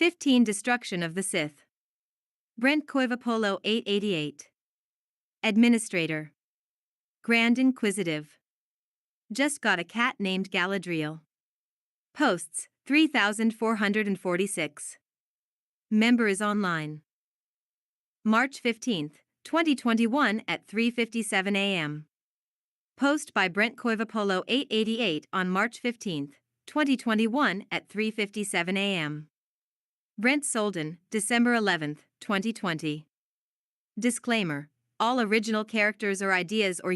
15 Destruction of the Sith. Brent Koivapolo 888. Administrator. Grand Inquisitive. Just got a cat named Galadriel. Posts 3,446. Member is online. March 15, 2021 at 3:57 a.m. Post by Brent Koivapolo 888 on March 15, 2021 at 3:57 a.m. Brent Solden, December 11, 2020. Disclaimer: all original characters or ideas or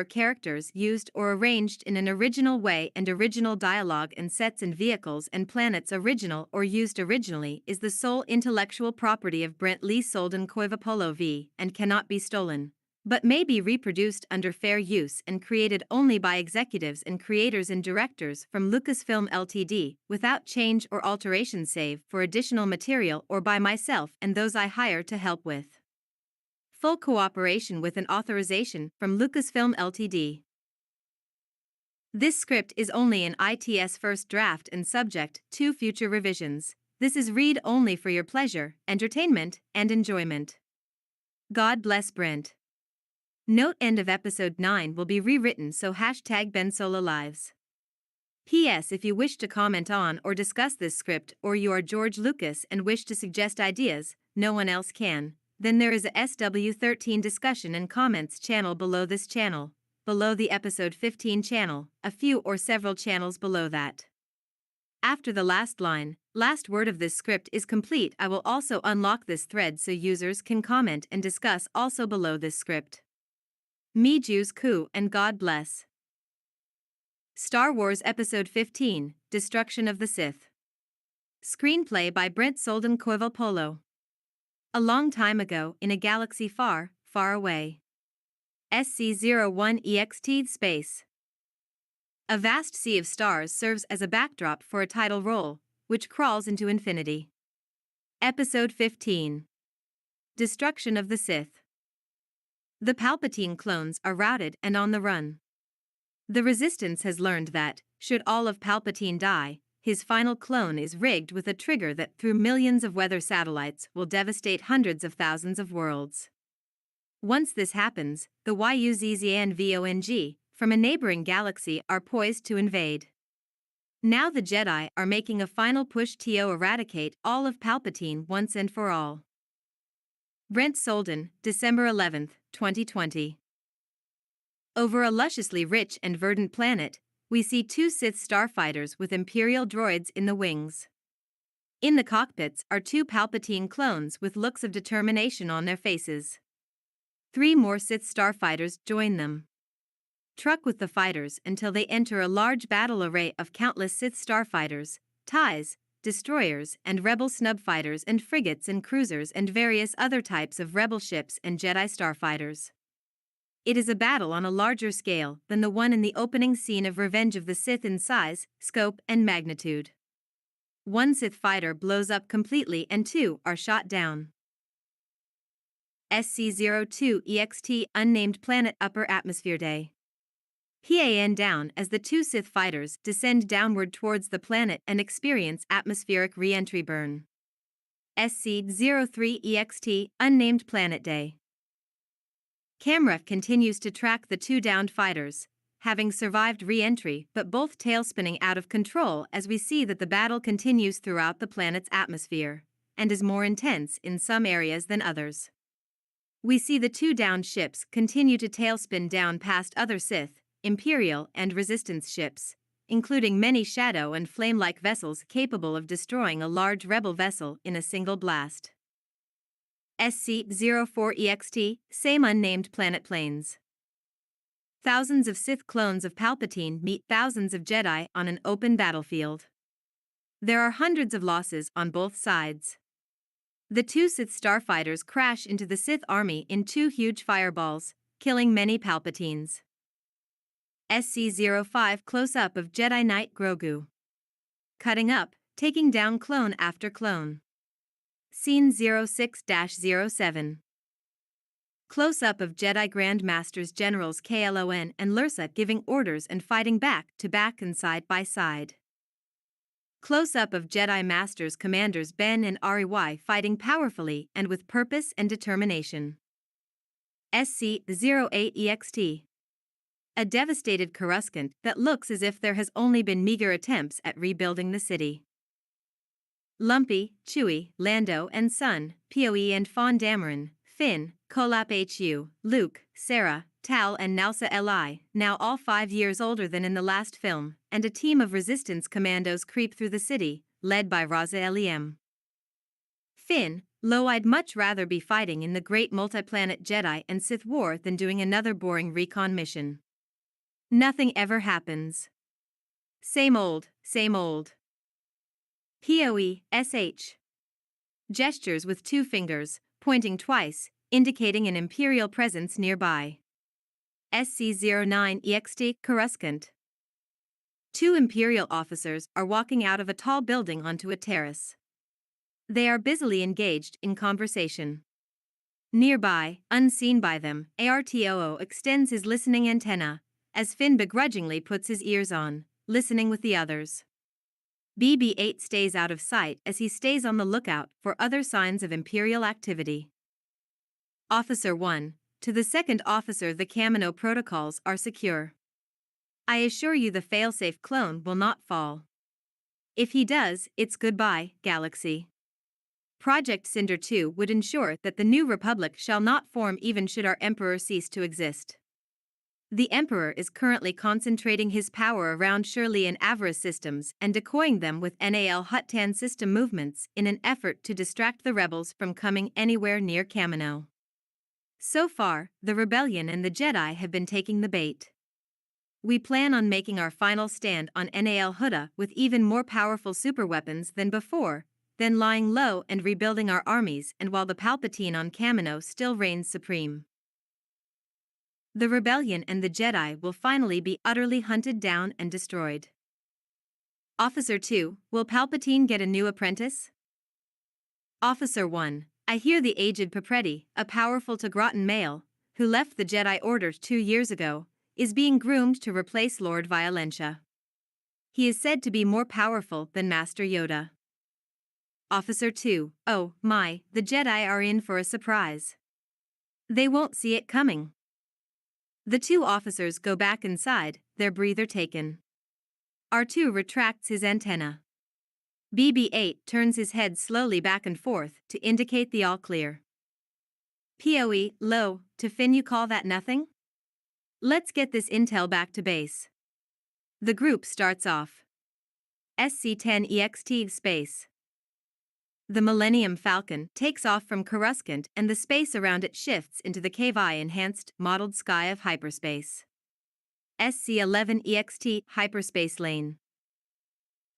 characters used or arranged in an original way and original dialogue and sets and vehicles and planets original or used originally is the sole intellectual property of Brent Lee Solden Koivapolo V and cannot be stolen, but may be reproduced under fair use and created only by executives and creators and directors from Lucasfilm Ltd. Without change or alteration save for additional material or by myself and those I hire to help with. Full cooperation with an authorization from Lucasfilm Ltd. This script is only an ITS first draft and subject to future revisions. This is read only for your pleasure, entertainment, and enjoyment. God bless Brent. Note: end of episode 9 will be rewritten, so #BenSoloLives. P.S. If you wish to comment on or discuss this script or you are George Lucas and wish to suggest ideas, no one else can, then there is a SW13 discussion and comments channel below this channel, below the episode 15 channel, a few or several channels below that. After the last line, last word of this script is complete, I will also unlock this thread so users can comment and discuss also below this script. Me Jews Ku and God bless. Star Wars Episode 15, Destruction of the Sith. Screenplay by Brent Solden Koivapolo. A long time ago, in a galaxy far, far away. SC-01 space. A vast sea of stars serves as a backdrop for a title role, which crawls into infinity. Episode 15. Destruction of the Sith. The Palpatine clones are routed and on the run. The Resistance has learned that, should all of Palpatine die, his final clone is rigged with a trigger that through millions of weather satellites will devastate hundreds of thousands of worlds. Once this happens, the Yuzzanvong from a neighboring galaxy are poised to invade. Now the Jedi are making a final push to eradicate all of Palpatine once and for all. Brent Solden, December 11, 2020. Over a lusciously rich and verdant planet, we see two Sith starfighters with Imperial droids in the wings. In the cockpits are two Palpatine clones with looks of determination on their faces. 3 more Sith starfighters join them. Truck with the fighters until they enter a large battle array of countless Sith starfighters, TIEs, destroyers and rebel snub fighters and frigates and cruisers and various other types of rebel ships and Jedi starfighters. It is a battle on a larger scale than the one in the opening scene of Revenge of the Sith in size, scope, and magnitude. 1 Sith fighter blows up completely and 2 are shot down. SC-02 Unnamed Planet Upper Atmosphere Day. PAN down as the 2 Sith fighters descend downward towards the planet and experience atmospheric re-entry burn. SC-03 Unnamed Planet Day. Camera continues to track the 2 downed fighters, having survived re-entry but both tailspinning out of control as we see that the battle continues throughout the planet's atmosphere, and is more intense in some areas than others. We see the 2 downed ships continue to tailspin down past other Sith, Imperial and Resistance ships, including many shadow and flame-like vessels capable of destroying a large rebel vessel in a single blast. SC-04 Same unnamed planet planes. Thousands of Sith clones of Palpatine meet thousands of Jedi on an open battlefield. There are hundreds of losses on both sides. The 2 Sith starfighters crash into the Sith army in 2 huge fireballs, killing many Palpatines. SC-05 Close-up of Jedi Knight Grogu. Cutting up, taking down clone after clone. Scene 06-07. Close-up of Jedi Grand Masters Generals Klon and Lursa giving orders and fighting back to back and side by side. Close-up of Jedi Masters Commanders Ben and Ari fighting powerfully and with purpose and determination. SC-08 A devastated Coruscant that looks as if there has only been meager attempts at rebuilding the city. Lumpy, Chewie, Lando and Son, Poe and Fawn Dameron, Finn, Kolap Hu, Luke, Sarah, Tal and Nalsa Li, now all 5 years older than in the last film, and a team of resistance commandos creep through the city, led by Raza Lem. Finn, low, I'd much rather be fighting in the great multi-planet Jedi and Sith War than doing another boring recon mission. Nothing ever happens. Same old, same old. Poe, sh. Gestures with 2 fingers, pointing twice, indicating an Imperial presence nearby. SC-09 ext Coruscant. 2 Imperial officers are walking out of a tall building onto a terrace. They are busily engaged in conversation. Nearby, unseen by them, Artoo extends his listening antenna, as Finn begrudgingly puts his ears on, listening with the others. BB-8 stays out of sight as he stays on the lookout for other signs of Imperial activity. Officer 1, to the second officer, the Kamino protocols are secure. I assure you the failsafe clone will not fall. If he does, it's goodbye, Galaxy. Project Cinder 2 would ensure that the New Republic shall not form even should our Emperor cease to exist. The Emperor is currently concentrating his power around Shirley and Avarice systems and decoying them with NAL Huttan system movements in an effort to distract the rebels from coming anywhere near Kamino. So far, the Rebellion and the Jedi have been taking the bait. We plan on making our final stand on NAL Hutta with even more powerful superweapons than before, then lying low and rebuilding our armies, and while the Palpatine on Kamino still reigns supreme. The Rebellion and the Jedi will finally be utterly hunted down and destroyed. Officer 2, will Palpatine get a new apprentice? Officer 1, I hear the aged Papreti, a powerful Tagratin male, who left the Jedi Order 2 years ago, is being groomed to replace Lord Violentia. He is said to be more powerful than Master Yoda. Officer 2, oh my, the Jedi are in for a surprise. They won't see it coming. The 2 officers go back inside, their breather taken. R2 retracts his antenna. BB-8 turns his head slowly back and forth to indicate the all clear. Poe, low, to Finn, you call that nothing? Let's get this intel back to base. The group starts off. SC-10 ext space. The Millennium Falcon takes off from Coruscant and the space around it shifts into the KVI-enhanced modeled sky of hyperspace. SC-11 ext hyperspace lane.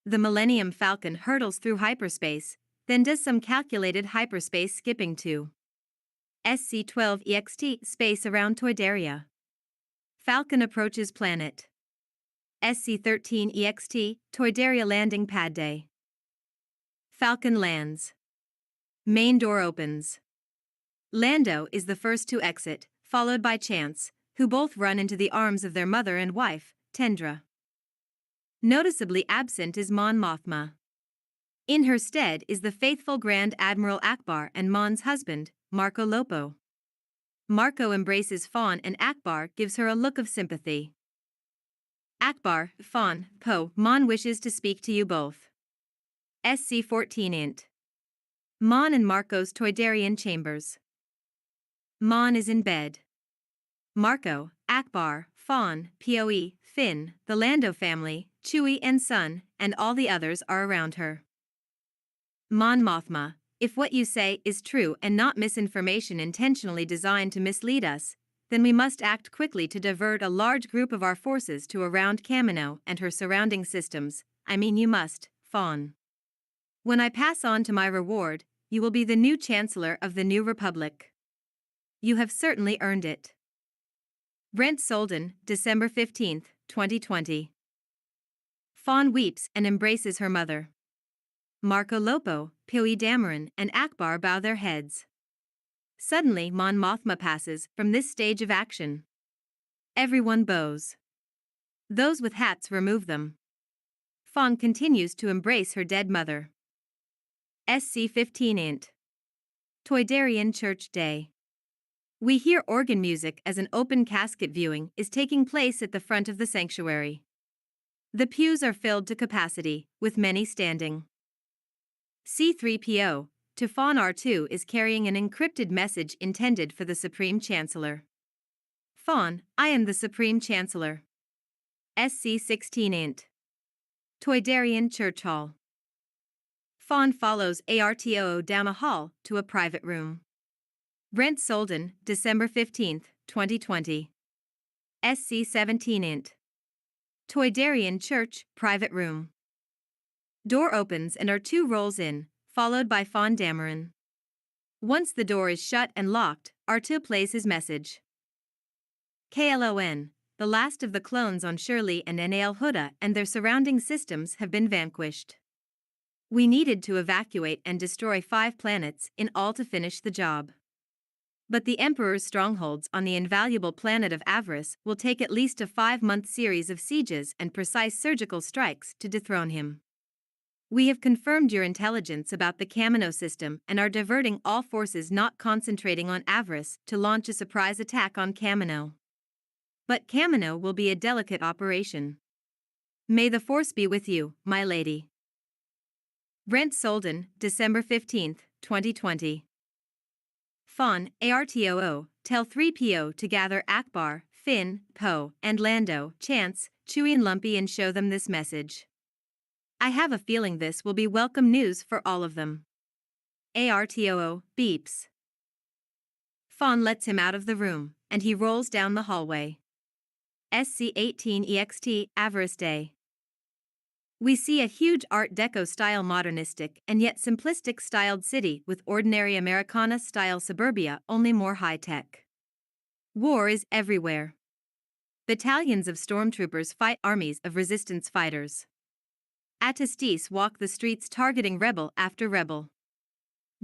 The Millennium Falcon hurtles through hyperspace, then does some calculated hyperspace skipping to SC-12 ext space around Toydaria. Falcon approaches planet. SC-13 ext Toydaria landing pad day. Falcon lands. Main door opens. Lando is the first to exit, followed by Chance, who both run into the arms of their mother and wife, Tendra. Noticeably absent is Mon Mothma. In her stead is the faithful Grand Admiral Akbar and Mon's husband, Marco Lopo. Marco embraces Fawn and Akbar gives her a look of sympathy. Akbar, Fawn, Poe, Mon wishes to speak to you both. SC-14 int. Mon and Marco's Toydarian chambers. Mon is in bed. Marco, Akbar, Fawn, Poe, Finn, the Lando family, Chewie and Son, and all the others are around her. Mon Mothma, if what you say is true and not misinformation intentionally designed to mislead us, then we must act quickly to divert a large group of our forces to around Kamino and her surrounding systems. I mean, you must, Fawn. When I pass on to my reward, you will be the new Chancellor of the New Republic. You have certainly earned it. Brent Solden, December 15, 2020. Fawn weeps and embraces her mother. Marco Lopo, Poe Dameron, and Akbar bow their heads. Suddenly Mon Mothma passes from this stage of action. Everyone bows. Those with hats remove them. Fawn continues to embrace her dead mother. SC-15 Int. Toydarian Church Day. We hear organ music as an open casket viewing is taking place at the front of the sanctuary. The pews are filled to capacity, with many standing. C-3PO, to Fawn R2 is carrying an encrypted message intended for the Supreme Chancellor. Fawn, I am the Supreme Chancellor. SC-16 Int. Toydarian Church Hall. Fawn follows ARTOO down a hall to a private room. Brent Solden, December 15, 2020. SC-17 Int. Toydarian Church, private room. Door opens and R2 rolls in, followed by Fawn Dameron. Once the door is shut and locked, R2 plays his message. KLON, the last of the clones on Shirley and Nal Huda and their surrounding systems have been vanquished. We needed to evacuate and destroy 5 planets in all to finish the job. But the Emperor's strongholds on the invaluable planet of Avarice will take at least a 5-month series of sieges and precise surgical strikes to dethrone him. We have confirmed your intelligence about the Kamino system and are diverting all forces not concentrating on Avarice to launch a surprise attack on Kamino. But Kamino will be a delicate operation. May the Force be with you, my lady. Brent Solden, December 15, 2020. Fawn, ARTOO, tell 3PO to gather Akbar, Finn, Poe, and Lando, Chance, Chewie and Lumpy and show them this message. I have a feeling this will be welcome news for all of them. ARTOO, beeps. Fawn lets him out of the room, and he rolls down the hallway. SC-18 EXT, Avarice Day. We see a huge Art Deco-style modernistic and yet simplistic styled city with ordinary Americana-style suburbia, only more high-tech. War is everywhere. Battalions of stormtroopers fight armies of resistance fighters. Atestis walk the streets targeting rebel after rebel.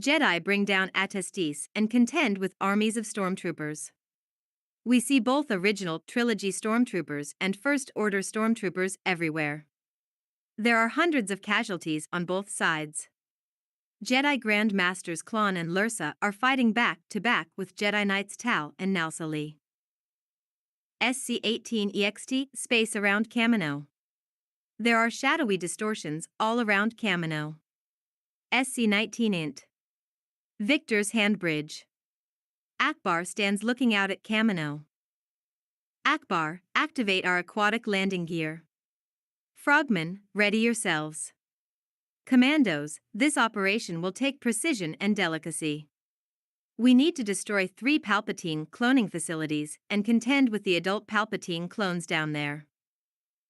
Jedi bring down Atestis and contend with armies of stormtroopers. We see both original trilogy stormtroopers and First Order stormtroopers everywhere. There are hundreds of casualties on both sides. Jedi Grand Masters Klon and Lursa are fighting back-to-back with Jedi Knights Tal and Nalsali. SC-18 EXT, space around Kamino. There are shadowy distortions all around Kamino. SC-19 Int. Victor's Hand Bridge. Akbar stands looking out at Kamino. Akbar, activate our aquatic landing gear. Frogmen, ready yourselves. Commandos, this operation will take precision and delicacy. We need to destroy 3 Palpatine cloning facilities and contend with the adult Palpatine clones down there.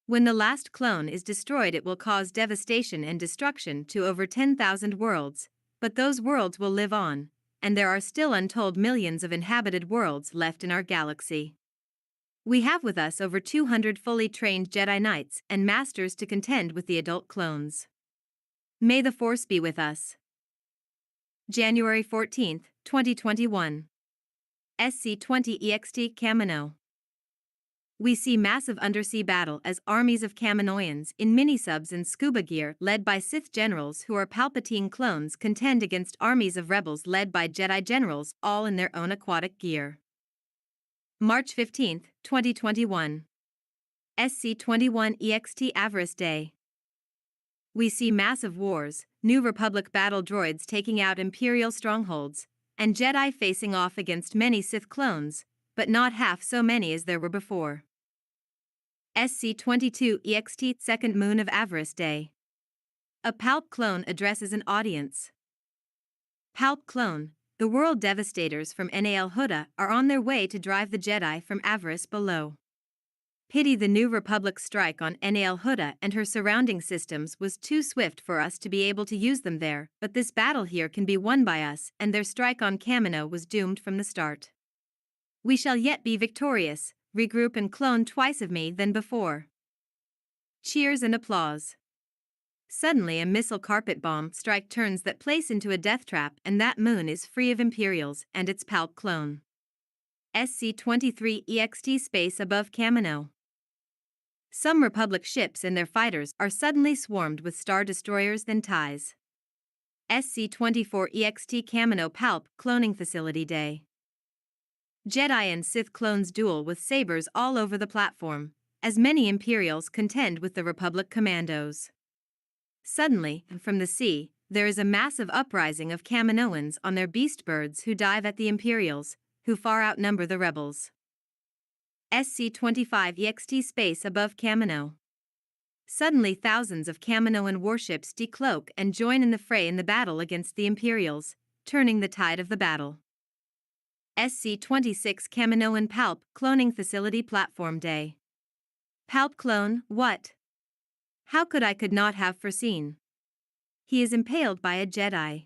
When the last clone is destroyed, it will cause devastation and destruction to over 10,000 worlds, but those worlds will live on, and there are still untold millions of inhabited worlds left in our galaxy. We have with us over 200 fully trained Jedi Knights and Masters to contend with the adult clones. May the Force be with us. January 14, 2021. SC-20 EXT Kamino. We see massive undersea battle as armies of Kaminoans in minisubs and scuba gear led by Sith generals who are Palpatine clones contend against armies of rebels led by Jedi generals, all in their own aquatic gear. March 15, 2021. SC-21 EXT Avarice Day. We see massive wars, New Republic battle droids taking out Imperial strongholds, and Jedi facing off against many Sith clones, but not half so many as there were before. SC-22 EXT Second Moon of Avarice Day. A Palp clone addresses an audience. Palp clone, the world devastators from Nal Huda are on their way to drive the Jedi from Avarice below. Pity the New Republic strike on Nal Huda and her surrounding systems was too swift for us to be able to use them there, but this battle here can be won by us, and their strike on Kamino was doomed from the start. We shall yet be victorious, regroup and clone twice of me than before. Cheers and applause. Suddenly a missile carpet bomb strike turns that place into a death trap, and that moon is free of Imperials and its Palp clone. SC-23 EXT space above Kamino. Some Republic ships and their fighters are suddenly swarmed with Star Destroyers and TIEs. SC-24 EXT Kamino Palp Cloning Facility Day. Jedi and Sith clones duel with sabers all over the platform, as many Imperials contend with the Republic commandos. Suddenly, from the sea, there is a massive uprising of Kaminoans on their beast birds who dive at the Imperials, who far outnumber the rebels. SC-25 EXT Space above Kamino. Suddenly thousands of Kaminoan warships decloak and join in the fray in the battle against the Imperials, turning the tide of the battle. SC-26 Kaminoan Palp Cloning Facility Platform Day. Palp clone, what? How could not have foreseen? He is impaled by a Jedi.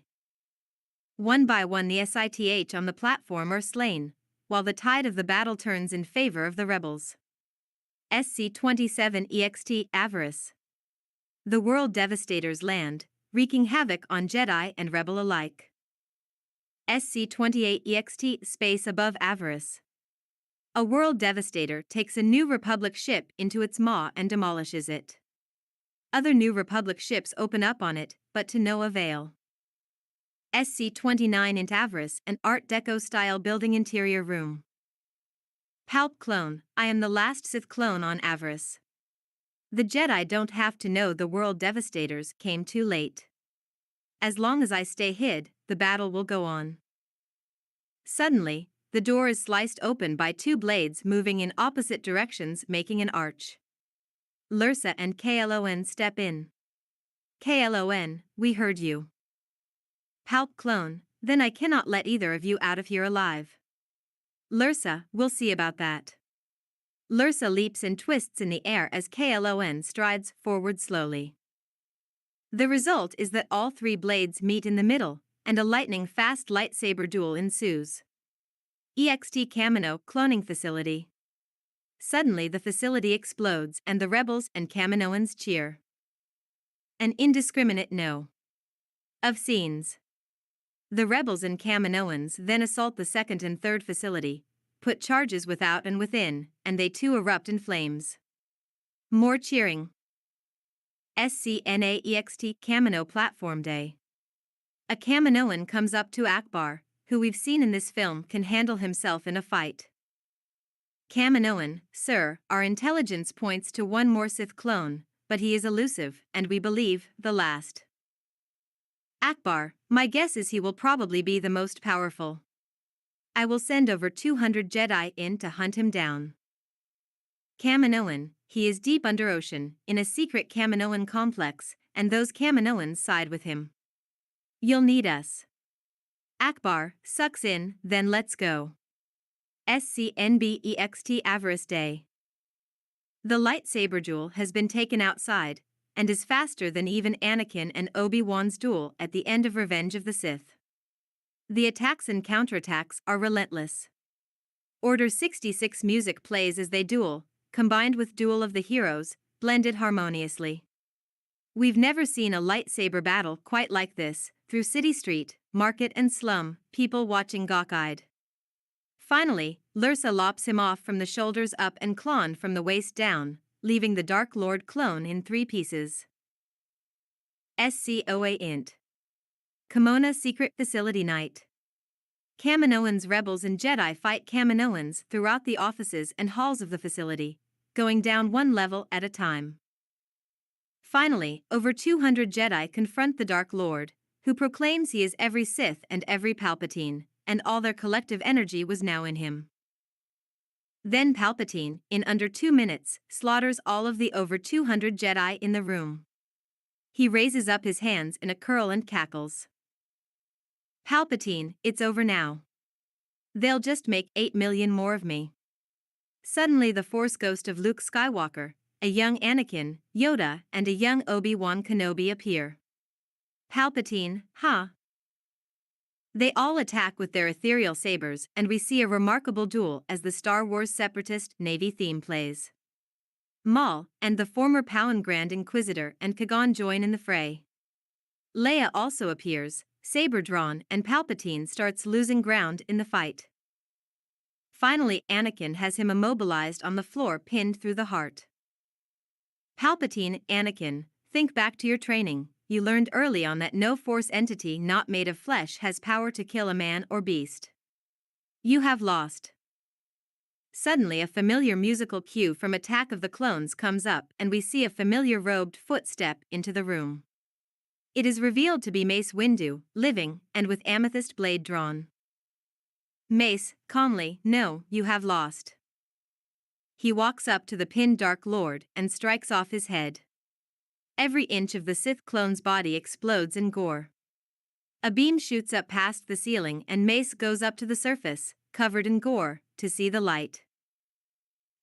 One by one the Sith on the platform are slain, while the tide of the battle turns in favor of the rebels. SC-27 EXT Avarice. The world devastators land, wreaking havoc on Jedi and rebel alike. SC-28 EXT Space above Avarice. A world devastator takes a New Republic ship into its maw and demolishes it. Other New Republic ships open up on it, but to no avail. SC-29 int Avarice, an Art Deco-style building interior room. Palp clone, I am the last Sith clone on Avarice. The Jedi don't have to know the world devastators came too late. As long as I stay hid, the battle will go on. Suddenly, the door is sliced open by two blades moving in opposite directions, making an arch. Lursa and Klon step in. Klon, we heard you. Palp clone, then I cannot let either of you out of here alive. Lursa, we'll see about that. Lursa leaps and twists in the air as Klon strides forward slowly. The result is that all three blades meet in the middle, and a lightning-fast lightsaber duel ensues. EXT Kamino Cloning Facility. Suddenly the facility explodes and the rebels and Kaminoans cheer. An indiscriminate no. Of scenes. The rebels and Kaminoans then assault the second and third facility, put charges without and within, and they too erupt in flames. More cheering. SCNA EXT Kamino Platform Day. A Kaminoan comes up to Akbar, who we've seen in this film can handle himself in a fight. Kaminoan, sir, our intelligence points to one more Sith clone, but he is elusive, and we believe, the last. Akbar, my guess is he will probably be the most powerful. I will send over 200 Jedi in to hunt him down. Kaminoan, he is deep under ocean, in a secret Kaminoan complex, and those Kaminoans side with him. You'll need us. Akbar, sucks in, then let's go. SCNBEXT Avarice Day. The lightsaber duel has been taken outside, and is faster than even Anakin and Obi-Wan's duel at the end of Revenge of the Sith. The attacks and counterattacks are relentless. Order 66 music plays as they duel, combined with Duel of the Heroes, blended harmoniously. We've never seen a lightsaber battle quite like this, through city street, market and slum, people watching gawk-eyed. Finally, Lursa lops him off from the shoulders up and Klon from the waist down, leaving the Dark Lord clone in 3 pieces. SCOA Int. Kimona Secret Facility Night. Kaminoans, rebels and Jedi fight Kaminoans throughout the offices and halls of the facility, going down one level at a time. Finally, over 200 Jedi confront the Dark Lord, who proclaims he is every Sith and every Palpatine, and all their collective energy was now in him. Then Palpatine, in under 2 minutes, slaughters all of the over 200 Jedi in the room. He raises up his hands in a curl and cackles. Palpatine, it's over now. They'll just make 8 million more of me. Suddenly the Force ghost of Luke Skywalker, a young Anakin, Yoda, and a young Obi-Wan Kenobi appear. Palpatine, huh? They all attack with their ethereal sabers, and we see a remarkable duel as the Star Wars Separatist Navy theme plays. Maul and the former Palpatine Grand Inquisitor and Kagan join in the fray. Leia also appears, saber drawn, and Palpatine starts losing ground in the fight. Finally, Anakin has him immobilized on the floor, pinned through the heart. Palpatine, Anakin, think back to your training. You learned early on that no Force entity not made of flesh has power to kill a man or beast. You have lost. Suddenly a familiar musical cue from Attack of the Clones comes up and we see a familiar robed footstep into the room. It is revealed to be Mace Windu, living, and with amethyst blade drawn. Mace, calmly, no, you have lost. He walks up to the pinned Dark Lord and strikes off his head. Every inch of the Sith clone's body explodes in gore. A beam shoots up past the ceiling and Mace goes up to the surface, covered in gore, to see the light.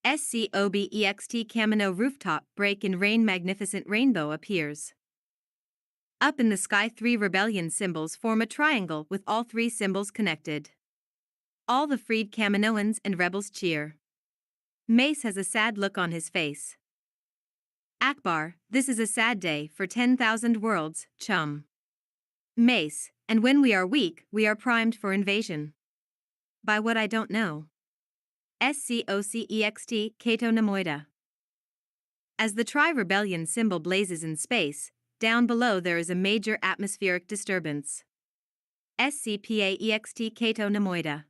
SCOBEXT Camino rooftop break in rain magnificent rainbow appears. Up in the sky 3 rebellion symbols form a triangle with all 3 symbols connected. All the freed Kaminoans and rebels cheer. Mace has a sad look on his face. Akbar, this is a sad day for 10,000 worlds, chum. Mace, and when we are weak, we are primed for invasion. By what I don't know. SCOCEXT Cato Nemoida. As the Tri-Rebellion symbol blazes in space, down below there is a major atmospheric disturbance. SCPAEXT Cato Nemoida.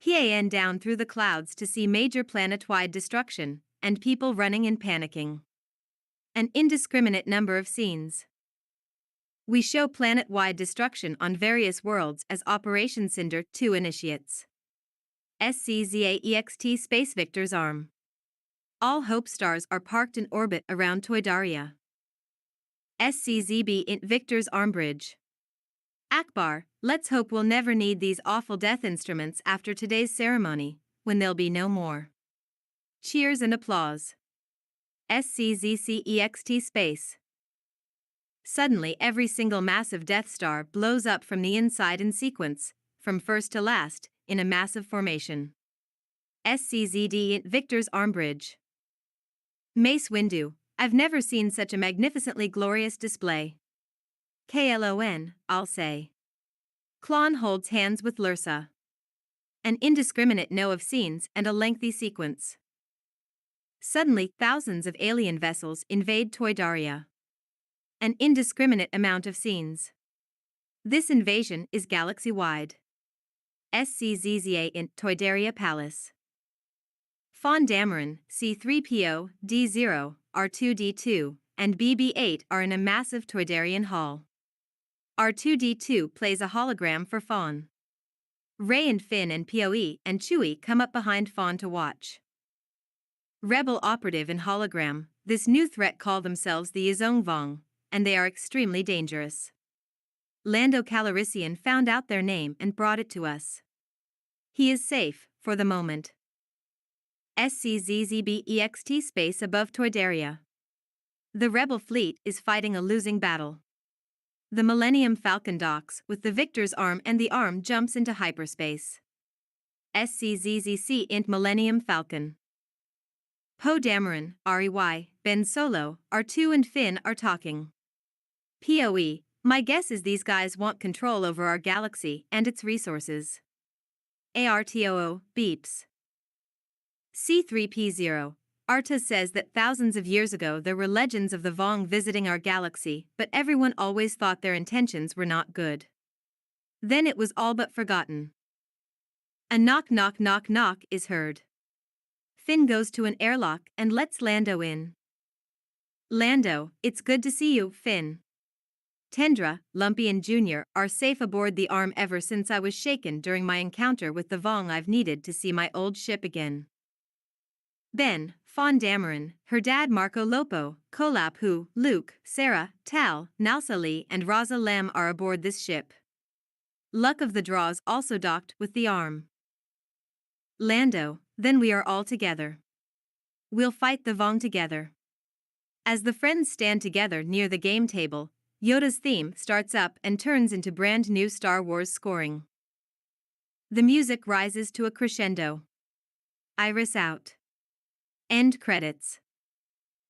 PAN down through the clouds to see major planet-wide destruction, and people running and panicking. An indiscriminate number of scenes. We show planet-wide destruction on various worlds as Operation Cinder 2 initiates. SCZAEXT Space Victor's arm. All Hope stars are parked in orbit around Toydaria. SCZB int Victor's arm bridge. Akbar, let's hope we'll never need these awful death instruments after today's ceremony, when there'll be no more. Cheers and applause. SCZCEXT Space. Suddenly every single massive Death Star blows up from the inside in sequence, from first to last, in a massive formation. SCZD int Victor's arm bridge. Mace Windu, I've never seen such a magnificently glorious display. KLON, I'll say. Klon holds hands with Lursa. An indiscriminate no of scenes and a lengthy sequence. Suddenly, thousands of alien vessels invade Toydaria. An indiscriminate amount of scenes. This invasion is galaxy-wide. SCZZA in Toydaria Palace. Fawn Dameron, C-3PO, D-0, R2-D2, and BB-8 are in a massive Toydarian hall. R2-D2 plays a hologram for Fawn. Rey and Finn and POE and Chewie come up behind Fawn to watch. Rebel operative in hologram, this new threat call themselves the Yizong Vong, and they are extremely dangerous. Lando Calrissian found out their name and brought it to us. He is safe, for the moment. SCZZBEXT space above Toydaria. The Rebel fleet is fighting a losing battle. The Millennium Falcon docks with the Victor's arm and the arm jumps into hyperspace. SCZZC int Millennium Falcon. Poe Dameron, REY, Ben Solo, R2 and Finn are talking. POE, my guess is these guys want control over our galaxy and its resources. ARTOO, beeps. C3P0, Arta says that thousands of years ago there were legends of the Vong visiting our galaxy, but everyone always thought their intentions were not good. Then it was all but forgotten. A knock knock knock knock is heard. Finn goes to an airlock and lets Lando in. Lando, it's good to see you, Finn. Tendra, Lumpy and Junior are safe aboard the arm ever since I was shaken during my encounter with the Vong. I've needed to see my old ship again. Ben, Fawn Dameron, her dad Marco Lopo, Kolap Hu, Luke, Sarah, Tal, Nalsa Lee and Raza Lem are aboard this ship. Luck of the Draws also docked with the arm. Lando, then we are all together. We'll fight the Vong together. As the friends stand together near the game table, Yoda's theme starts up and turns into brand new Star Wars scoring. The music rises to a crescendo. Iris out. End credits.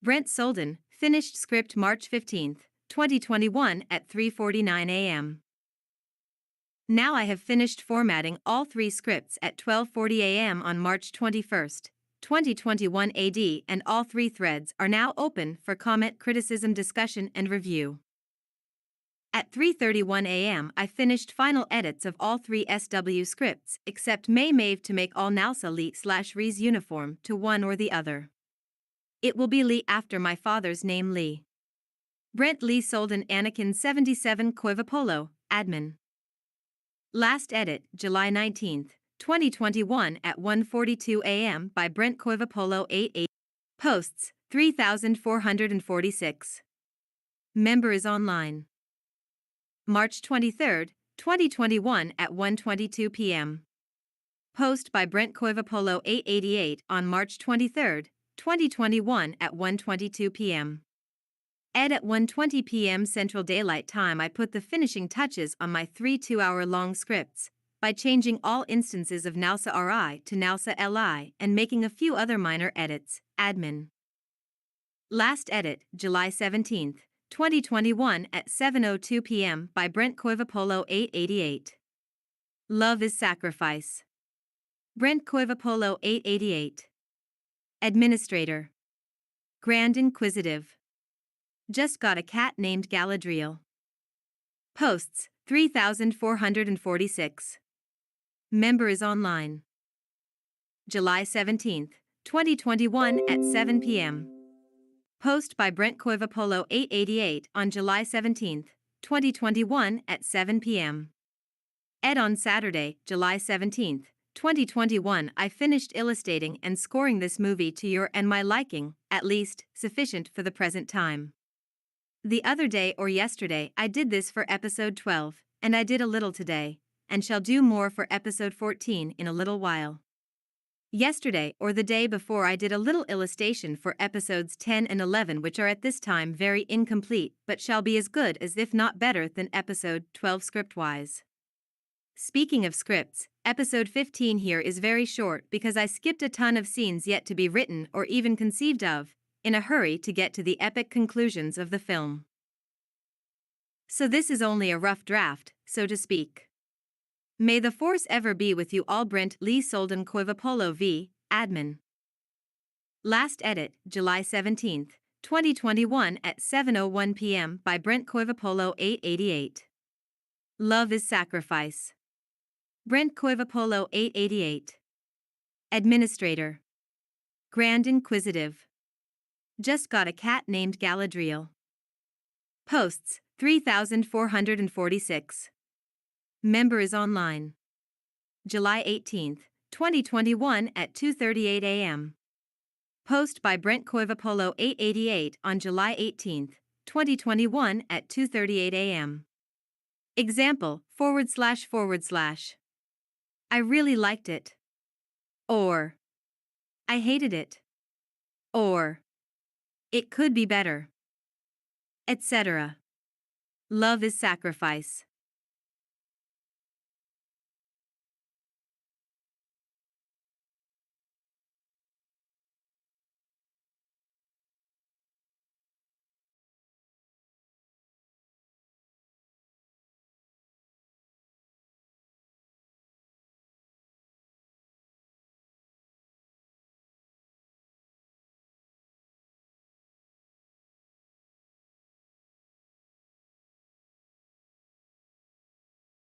Brent Solden, finished script March 15, 2021 at 3:49 a.m. Now I have finished formatting all 3 scripts at 12:40 a.m. on March 21, 2021 AD, and all 3 threads are now open for comment, criticism, discussion, and review. At 3:31 a.m. I finished final edits of all 3 SW scripts except May Mave to make all Nalsa Lee/Ree's uniform to one or the other. It will be Lee after my father's name Lee. Brent Lee Solden Anakin 77 Coivapolo, admin. Last edit, July 19, 2021 at 1:42 a.m. by Brent Coivapolo 88. Posts, 3,446. Member is online. March 23, 2021 at 1:22 p.m. Post by Brent Coivapolo 888 on March 23, 2021 at 1:22 p.m. Ed at 1:20 p.m. Central Daylight Time. I put the finishing touches on my 3 2-hour-long scripts by changing all instances of Nalsa RI to Nalsa LI and making a few other minor edits, admin. Last edit, July 17, 2021 at 7:02 p.m. by Brent Coivapolo 888. Love is Sacrifice. Brent Coivapolo 888. Administrator. Grand Inquisitive. Just got a cat named Galadriel. Posts, 3,446. Member is online. July 17, 2021 at 7 p.m. Post by Brent Coivapolo 888 on July 17, 2021 at 7 p.m. Ed on Saturday, July 17, 2021 I finished illustrating and scoring this movie to your and my liking, at least, sufficient for the present time. The other day or yesterday I did this for episode 12, and I did a little today, and shall do more for episode 14 in a little while. Yesterday or the day before I did a little illustration for episodes 10 and 11, which are at this time very incomplete but shall be as good as if not better than episode 12 script-wise. Speaking of scripts, episode 15 here is very short because I skipped a ton of scenes yet to be written or even conceived of, in a hurry to get to the epic conclusions of the film. So this is only a rough draft, so to speak. May the Force ever be with you all. Brent Lee Solden Coivapolo v. Admin. Last edit, July 17, 2021 at 7:01 p.m. by Brent Coivapolo 888. Love is Sacrifice. Brent Coivapolo 888. Administrator. Grand Inquisitive. Just got a cat named Galadriel. Posts, 3,446. Member is online. July 18, 2021 at 2:38 a.m. Post by Brent Coivapolo 888 on July 18, 2021 at 2:38 a.m. Example, //. I really liked it. Or, I hated it. Or, it could be better. Etc. Love is Sacrifice.